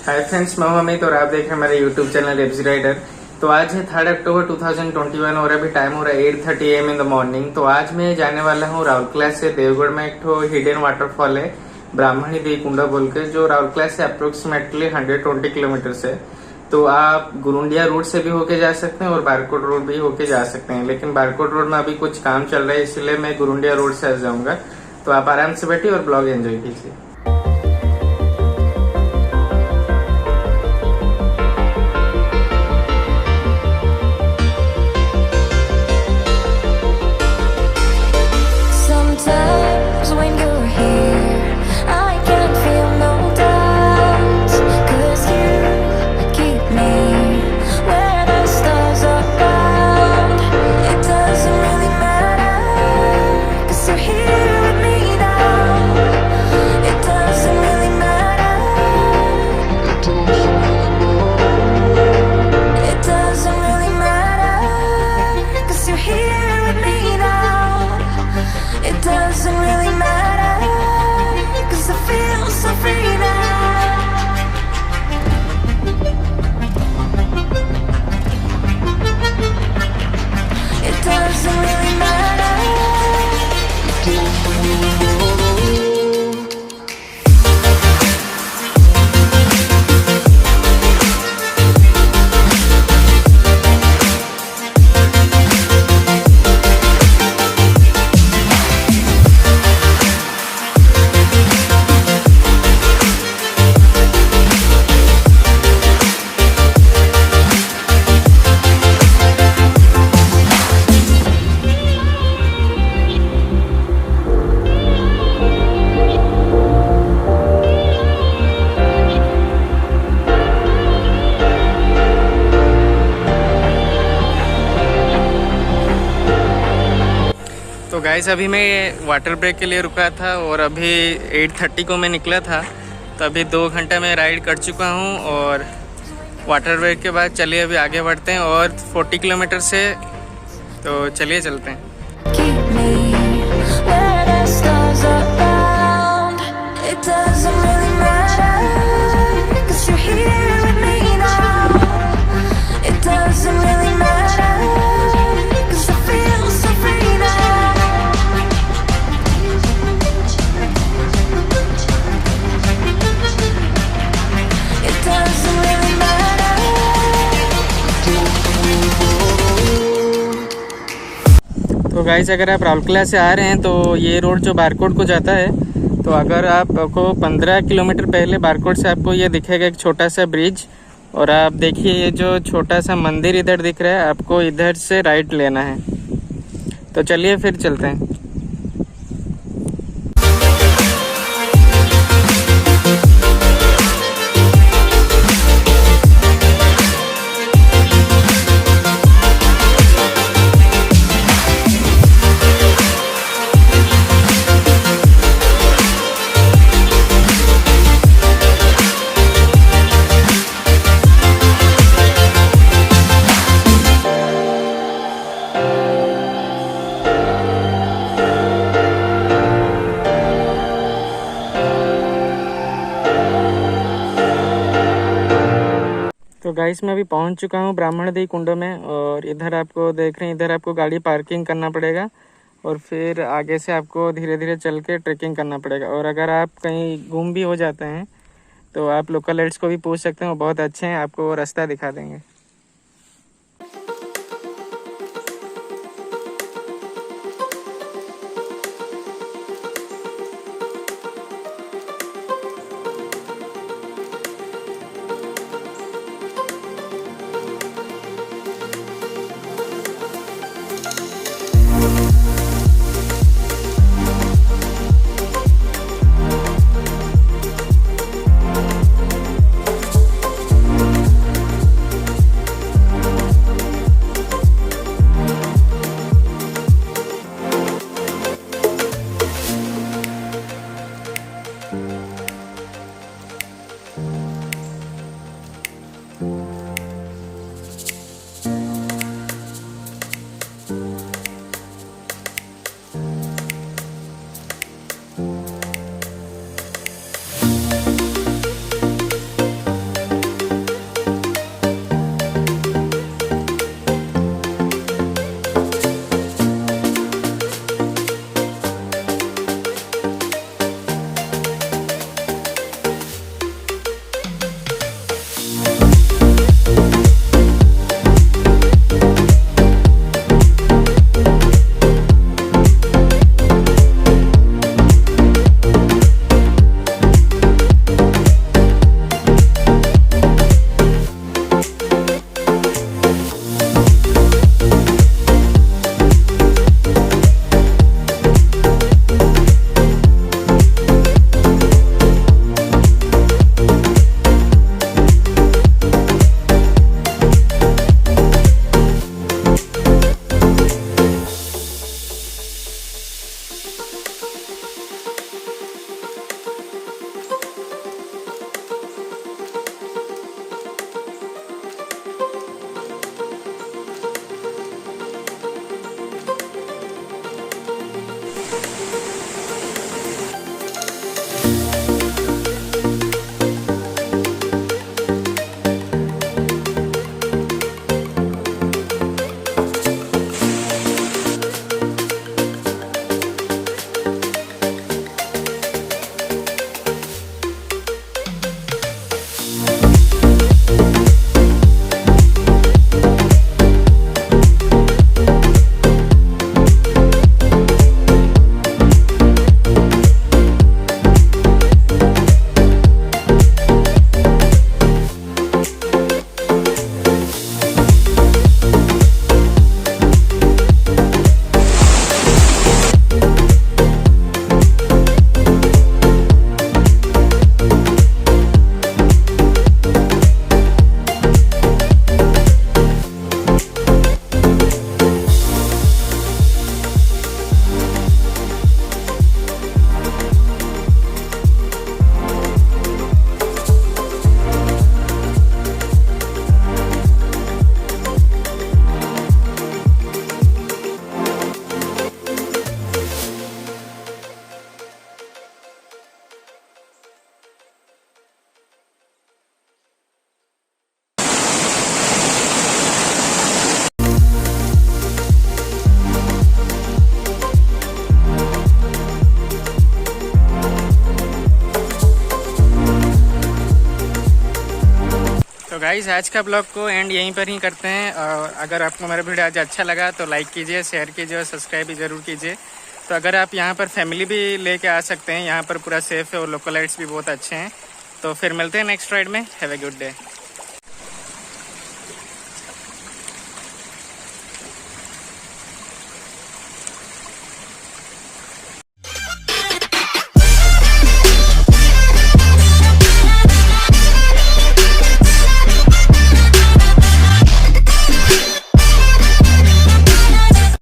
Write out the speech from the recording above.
Hi friends, मैं हूं अमित और आप देख रहे हैं हमारे यूट्यूब चैनल एफजी राइडर। तो आज है 3 अक्टूबर 2021 और अभी टाइम हो रहा है 8:30 AM इन द मॉर्निंग। तो आज मैं जाने वाला हूं राउरकेला से देवगढ़ में एक ठो हिडन वाटरफॉल है ब्राह्मणीदेई कुंडा बोल के, जो राउरकेला से अप्रोक्सीमेटली 120 किलोमीटर है। तो आप गुरुंडिया रोड से भी होके जा सकते हैं और बारकोट रोड भी होके जा सकते हैं, लेकिन बारकोट रोड में अभी कुछ काम चल रहा है इसलिए मैं गुरुंडिया रोड से आ जाऊंगा। तो आप आराम से बैठिए और ब्लॉग एंजॉय कीजिए। तो गाइस, अभी मैं वाटर ब्रेक के लिए रुका था और अभी 8:30 को मैं निकला था। तो अभी 2 घंटा मैं राइड कर चुका हूँ और वाटर ब्रेक के बाद चलिए अभी आगे बढ़ते हैं और 40 किलोमीटर से, तो चलिए चलते हैं। तो गाइस, अगर आप राउरकेला से आ रहे हैं तो ये रोड जो बारकोट को जाता है, तो अगर आपको 15 किलोमीटर पहले बारकोट से आपको ये दिखेगा एक छोटा सा ब्रिज, और आप देखिए ये जो छोटा सा मंदिर इधर दिख रहा है, आपको इधर से राइट लेना है। तो चलिए फिर चलते हैं। तो गाइस, मैं अभी पहुंच चुका हूं ब्राह्मणदेई कुंडा में, और इधर आपको देख रहे हैं, इधर आपको गाड़ी पार्किंग करना पड़ेगा और फिर आगे से आपको धीरे धीरे चल के ट्रेकिंग करना पड़ेगा। और अगर आप कहीं गुम भी हो जाते हैं तो आप लोकल गाइड्स को भी पूछ सकते हैं, वो बहुत अच्छे हैं, आपको वो रास्ता दिखा देंगे। गाइस आज का ब्लॉग को एंड यहीं पर ही करते हैं। और अगर आपको मेरा वीडियो आज अच्छा लगा तो लाइक कीजिए, शेयर कीजिए और सब्सक्राइब भी ज़रूर कीजिए। तो अगर आप यहाँ पर फैमिली भी लेके आ सकते हैं, यहाँ पर पूरा सेफ है और लोकल लाइट्स भी बहुत अच्छे हैं। तो फिर मिलते हैं नेक्स्ट राइड में। Have a good day.